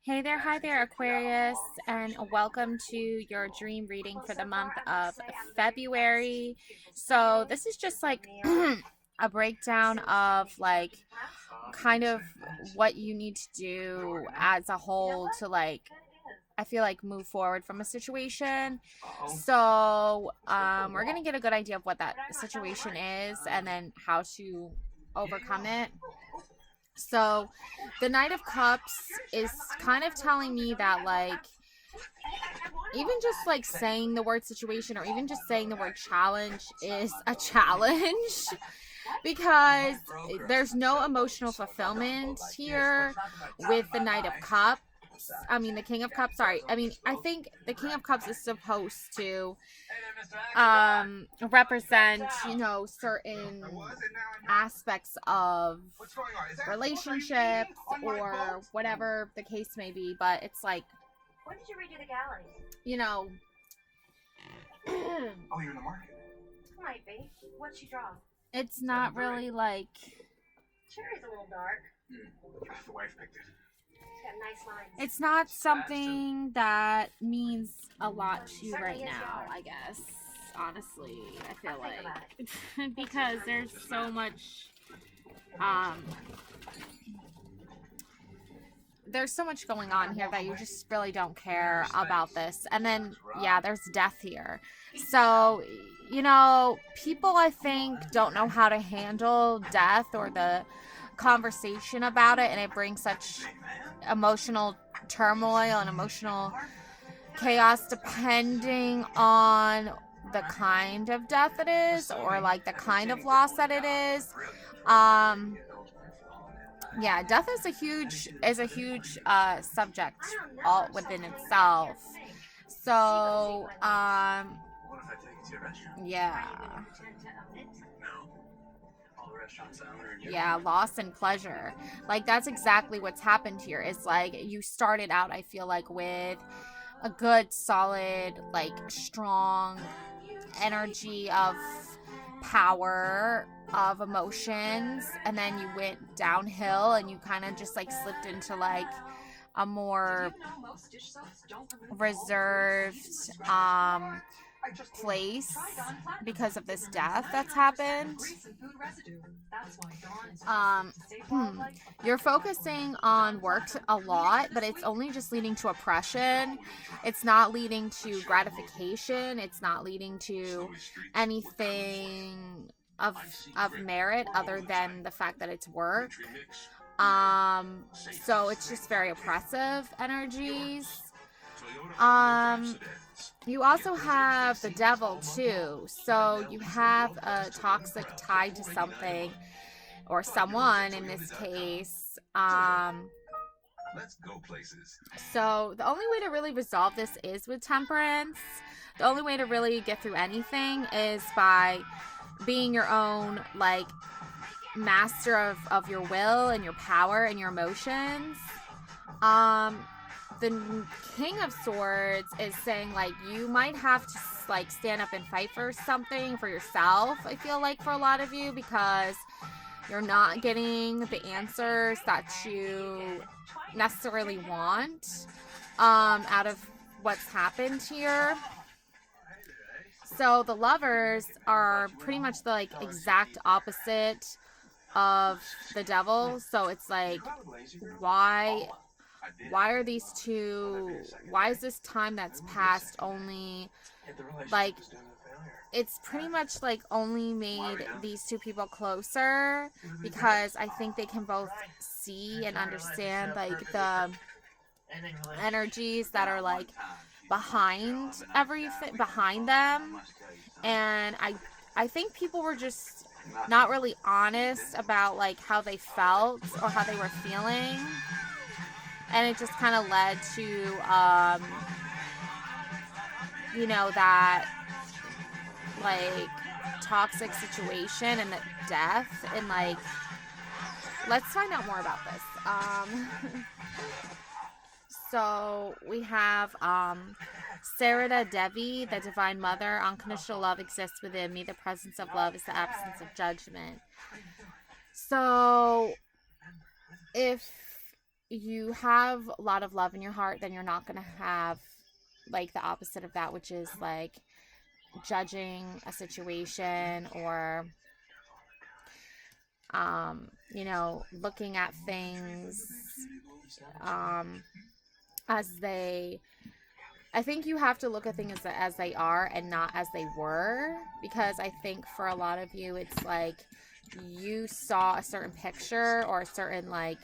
Hey there, hi there, Aquarius, and welcome to your dream reading for the month of February. So, this is just like a breakdown of kind of what you need to do as a whole to I feel like move forward from a situation. So, we're gonna get a good idea of what that situation is and then how to overcome it. So, the Knight of Cups is kind of telling me that, even just saying the word situation or even just saying the word challenge is a challenge because there's no emotional fulfillment here with the Knight of Cups. I mean, the King of Cups. Sorry. I mean, I think the King of Cups is supposed to represent, certain aspects of relationships or whatever the case may be. But it's like, when did you redo the gallery? you know, Oh, you're in the market. Might be. What'd she draw? It's not really Cherry's a little dark. The wife picked it. It's got nice lines. it's not something that means a lot to you right now, I guess. Honestly, I feel like because there's so much there's so much going on here that you just really don't care about this. And then yeah, there's death here. So, people I think don't know how to handle death or the conversation about it, and it brings such emotional turmoil and emotional chaos depending on the kind of death it is or the kind of loss that it is. Yeah, death is a huge subject all within itself. So yeah. Yeah, loss and pleasure. That's exactly what's happened here. It's you started out, I feel like, with a good, solid, strong energy of power, of emotions, and then you went downhill and you kind of just slipped into a more reserved place because of this death that's happened. You're focusing on work a lot, but it's only just leading to oppression. It's not leading to gratification. It's not leading to anything of merit other than the fact that it's work. So it's just very oppressive energies. You also have the devil too. So you have a toxic tied to something or someone in this case. Let's go places. So the only way to really resolve this is with temperance. The only way to really get through anything is by being your own master of your will and your power and your emotions. The King of Swords is saying you might have to stand up and fight for something for yourself. I feel like for a lot of you, because you're not getting the answers that you necessarily want out of what's happened here. So the Lovers are pretty much the exact opposite of the devil. So it's why are these two, why is this time that's passed only it's pretty much only made these two people closer, because I think they can both see and understand the energies that are behind everything, behind them. And I think people were just not really honest about how they felt or how they were feeling, and it just kind of led to that toxic situation and the death. And let's find out more about this. So we have Sarada Devi, the Divine Mother. Unconditional love exists within me. The presence of love is the absence of judgment. So if you have a lot of love in your heart, then you're not going to have like the opposite of that, which is like judging a situation or looking at things as they I think you have to look at things as they are and not as they were, because I think for a lot of you it's like you saw a certain picture or a certain like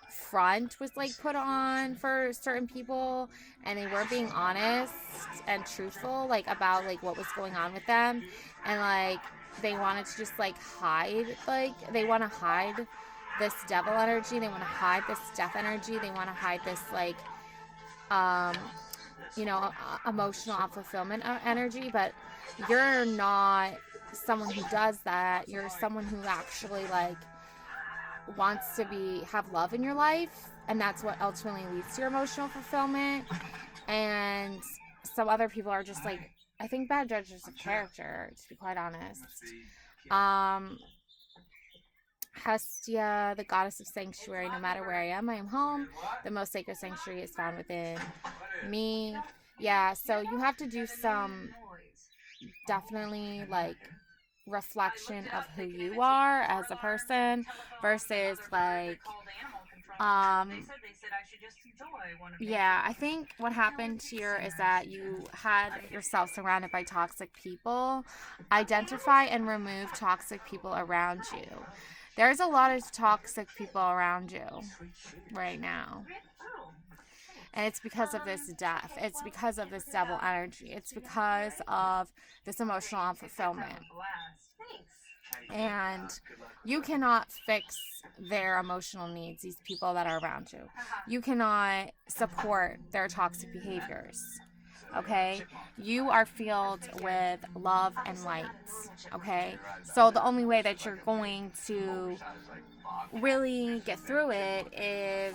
front was like put on for certain people, and they weren't being honest and truthful like about like what was going on with them, and like they wanted to just like hide, like they want to hide this devil energy, they want to hide this death energy, they want to hide this like emotional unfulfillment energy. But you're not someone who does that. You're someone who actually like wants to have love in your life, and that's what ultimately leads to your emotional fulfillment. And some other people are just like, I think, bad judges of character, to be quite honest. Hestia, the goddess of sanctuary. No matter where I am home. The most sacred sanctuary is found within me. Yeah, so you have to do some definitely like reflection of who you are as a person versus like I think what happened here is that you had yourself surrounded by toxic people. Identify and remove toxic people around you. There's a lot of toxic people around you right now. And it's because of this death. It's because of this devil energy. It's because of this emotional unfulfillment. And you cannot fix their emotional needs, these people that are around you. You cannot support their toxic behaviors. Okay? You are filled with love and light. Okay? So the only way that you're going to really get through it is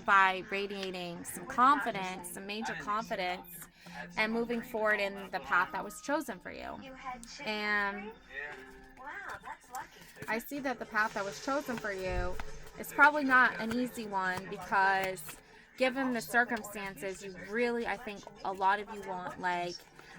by radiating some confidence, some major confidence, and moving forward in the path that was chosen for you. And I see that the path that was chosen for you is probably not an easy one, because given the circumstances, you really, I think a lot of you want like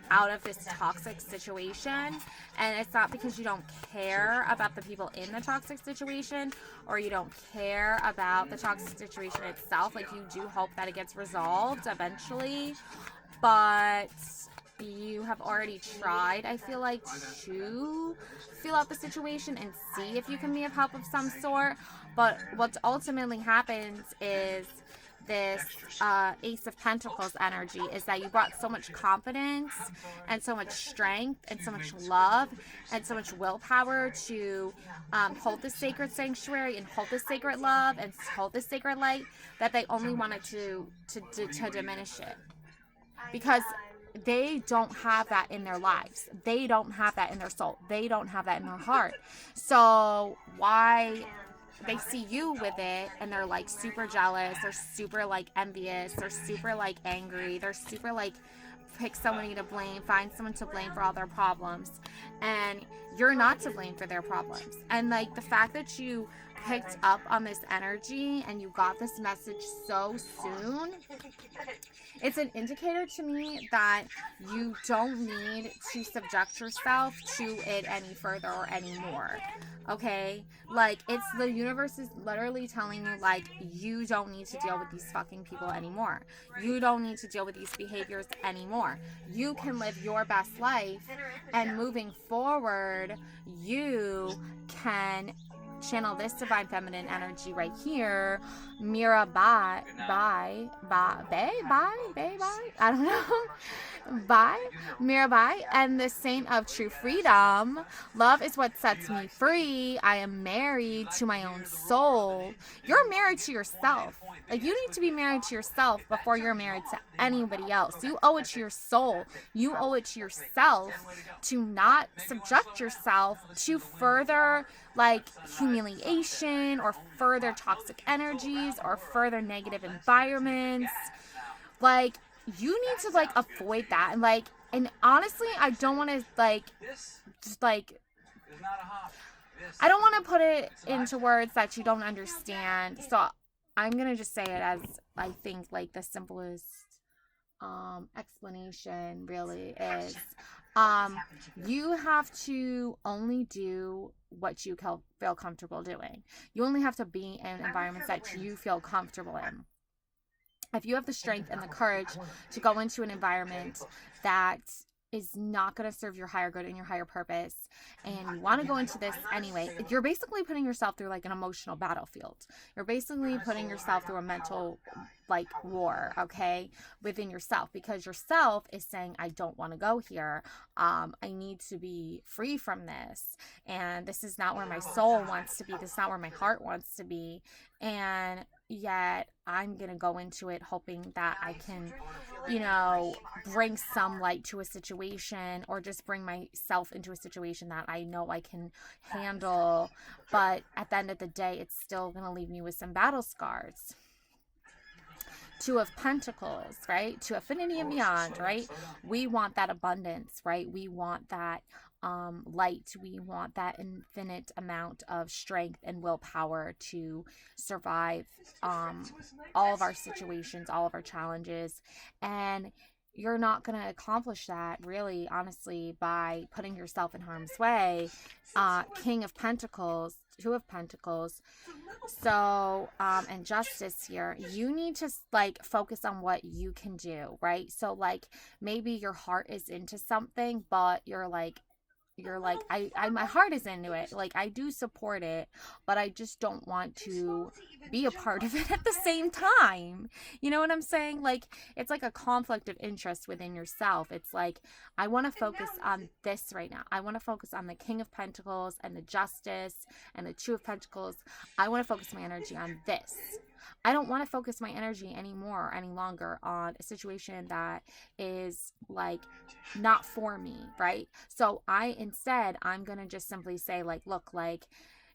out of this toxic situation. And it's not because you don't care about the people in the toxic situation, or you don't care about the toxic situation itself. Like, you do hope that it gets resolved eventually, but you have already tried, I feel like, to feel out the situation and see if you can be of help of some sort. But what ultimately happens is this Ace of Pentacles energy is that you brought so much confidence and so much strength and so much love and so much willpower to hold this sacred sanctuary and hold this sacred love and hold this sacred light, that they only wanted to diminish it, because they don't have that in their lives. They don't have that in their soul. They don't have that in their heart. So why they see you with it and they're like super jealous, they're super like envious, they're super like angry, they're super like pick somebody to blame, find someone to blame for all their problems, and you're not to blame for their problems. And like the fact that you picked up on this energy and you got this message so soon, it's an indicator to me that you don't need to subject yourself to it any further or anymore. Okay? Like, it's the universe is literally telling you, like, you don't need to deal with these fucking people anymore. You don't need to deal with these behaviors anymore. You can live your best life, and moving forward, you can channel this divine feminine energy right here, Mirabai, I don't know, bye, Mirabai, and the Saint of True Freedom. Love is what sets me free. I am married to my own soul. You're married to yourself. Like, you need to be married to yourself before you're married to anybody else. You owe it to your soul. You owe it to yourself to not subject yourself to further like humiliation or further toxic energies or further negative environments. Like, you need to like avoid that. And like, and honestly, I don't want to like just like, I don't want to put it into words that you don't understand. So I'm going to just say it as I think like the simplest explanation really is you have to only do what you feel comfortable doing. You only have to be in environments that you feel comfortable in. If you have the strength and the courage to go into an environment that is not going to serve your higher good and your higher purpose, and you want to go into this anyway, you're basically putting yourself through like an emotional battlefield. You're basically putting yourself through a mental like war, okay, within yourself, because yourself is saying, I don't want to go here. I need to be free from this, and this is not where my soul wants to be. This is not where my heart wants to be. And yet I'm gonna go into it hoping that I can, bring some light to a situation, or just bring myself into a situation that I know I can handle. But at the end of the day, it's still gonna leave me with some battle scars. Two of Pentacles, right? To Affinity and Beyond, right? We want that abundance, right? We want that light. We want that infinite amount of strength and willpower to survive all of our situations, all of our challenges. And you're not going to accomplish that really, honestly, by putting yourself in harm's way. King of Pentacles, Two of Pentacles. So, and Justice here, you need to like focus on what you can do, right? So like maybe your heart is into something, but you're like, my heart is into it. Like, I do support it, but I just don't want to be a part of it at the same time. You know what I'm saying? Like, it's like a conflict of interest within yourself. It's like, I want to focus on this right now. I want to focus on the King of Pentacles and the Justice and the Two of Pentacles. I want to focus my energy on this. I don't want to focus my energy anymore, any longer on a situation that is like not for me, right? So I'm going to just simply say like, look, like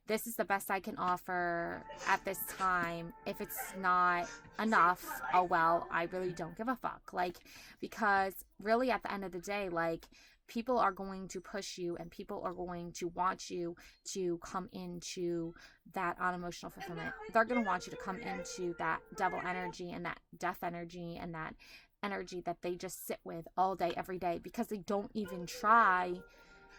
this is the best I can offer at this time. If it's not enough, oh well, I really don't give a fuck. Like, because really at the end of the day, like people are going to push you and people are going to want you to come into that unemotional fulfillment. They're going to want you to come into that devil energy and that death energy and that energy that they just sit with all day, every day, because they don't even try,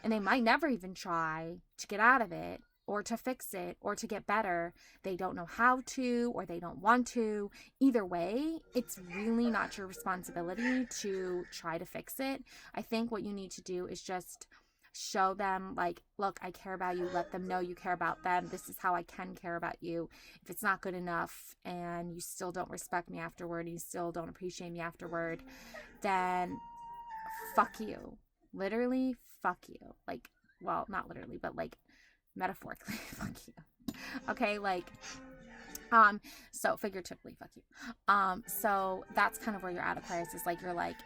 and they might never even try to get out of it or to fix it or to get better. They don't know how to, or they don't want to. Either way, it's really not your responsibility to try to fix it. I think what you need to do is just show them like, look, I care about you. Let them know you care about them. This is how I can care about you. If it's not good enough and you still don't respect me afterward, you still don't appreciate me afterward, then fuck you. Literally, fuck you. Like, well, not literally, but like metaphorically, fuck you. Okay, like, so figuratively, fuck you. So that's kind of where you're at, Aquarius, is like, you're like,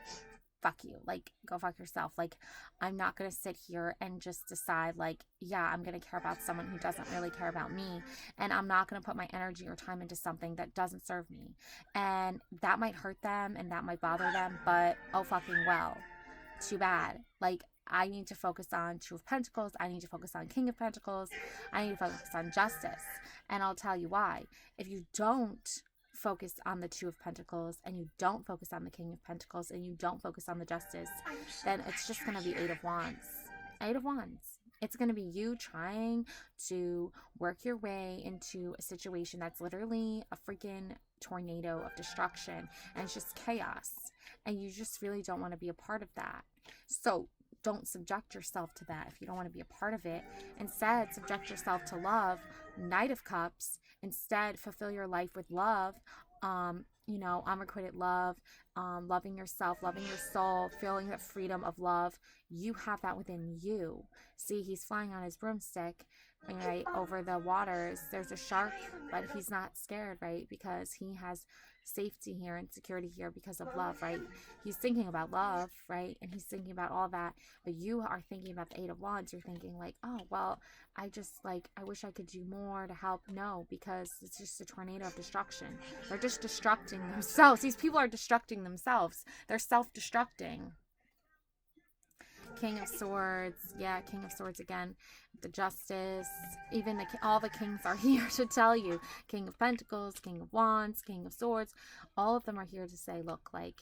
fuck you, like, go fuck yourself. Like, I'm not gonna sit here and just decide like, yeah, I'm gonna care about someone who doesn't really care about me, and I'm not gonna put my energy or time into something that doesn't serve me. And that might hurt them and that might bother them, but oh fucking well, too bad. Like, I need to focus on Two of Pentacles. I need to focus on King of Pentacles. I need to focus on Justice. And I'll tell you why. If you don't focus on the Two of Pentacles and you don't focus on the King of Pentacles and you don't focus on the Justice, then it's just going to be Eight of Wands. Eight of Wands. It's going to be you trying to work your way into a situation that's literally a freaking tornado of destruction, and it's just chaos. And you just really don't want to be a part of that. So don't subject yourself to that if you don't want to be a part of it. Instead, subject yourself to love. Knight of Cups. Instead, fulfill your life with love. Unrequited love, loving yourself, loving your soul, feeling the freedom of love. You have that within you. See, he's flying on his broomstick, right, over the waters. There's a shark, but he's not scared, right, because he has safety here and security here because of love, right? He's thinking about love, right? And he's thinking about all that, but you are thinking about the Eight of Wands. You're thinking like, oh, well, I wish I could do more to help. No, because it's just a tornado of destruction. They're just destructing themselves. These people are destructing themselves. They're self-destructing. King of Swords. Yeah, King of Swords again. the Justice, even all the kings are here to tell you. King of Pentacles, King of Wands, King of Swords, all of them are here to say, look, like,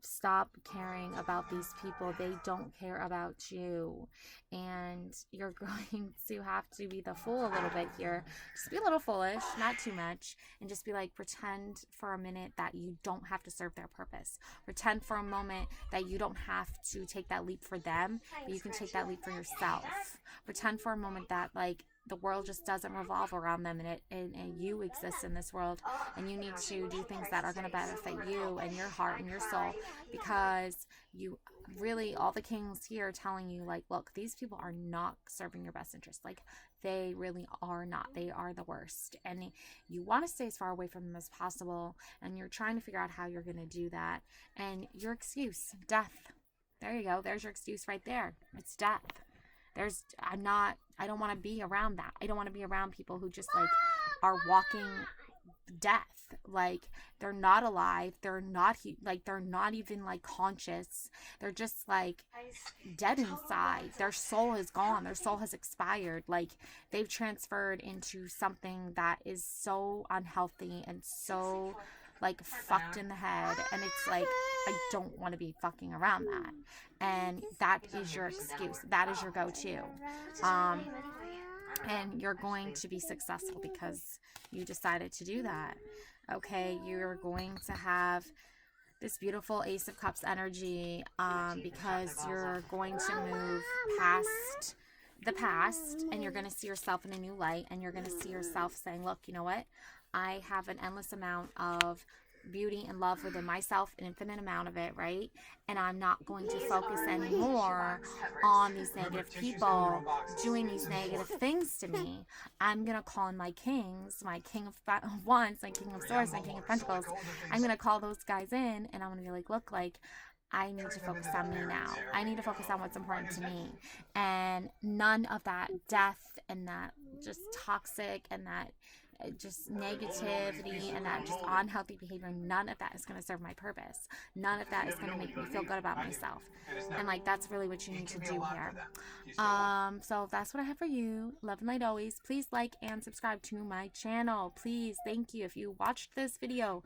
stop caring about these people. They don't care about you, and you're going to have to be the fool a little bit here. Just be a little foolish, not too much, and just be like, pretend for a minute that you don't have to serve their purpose. Pretend for a moment that you don't have to take that leap for them, but you can take that leap for yourself. Pretend for a moment that, like, the world just doesn't revolve around them, and you exist in this world, and you need to do things that are going to benefit you and your heart and your soul, because you really, all the kings here are telling you, like, look, these people are not serving your best interest. Like, they really are not. They are the worst, and you want to stay as far away from them as possible, and you're trying to figure out how you're going to do that. And your excuse, death. There you go. There's your excuse right there. It's death. I don't want to be around that. I don't want to be around people who just, like, are walking death. Like, they're not alive. They're not even, like, conscious. They're just, like, dead inside. Their soul is gone. Their soul has expired. Like, they've transferred into something that is so unhealthy and so, like, fucked in the head. And it's like, I don't want to be fucking around that. And that is your excuse. That is your go-to. And you're going to be successful because you decided to do that. Okay, you're going to have this beautiful Ace of Cups energy, because you're going to move past the past, and you're going to see yourself in a new light, and you're going to see yourself saying, look, you know what? I have an endless amount of beauty and love within myself, an infinite amount of it, right? And I'm not going to focus anymore on these negative people doing these negative things to me. I'm going to call in my kings, my King of Wands, my King of Swords, my King of Pentacles. I'm going to call those guys in, and I'm going to be like, look, like, I need to focus on me now. I need to focus on what's important to me. And none of that death and that just toxic and that just negativity and that just unhealthy behavior, none of that is going to serve my purpose. None of that is going to make me feel good about myself. And, like, that's really what you need to do here. So that's what I have for you. Love and light always. Please like and subscribe to my channel. Please, thank you. If you watched this video,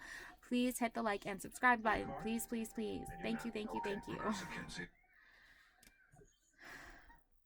please hit the like and subscribe button. Please, please, please. Thank you, thank you, thank you.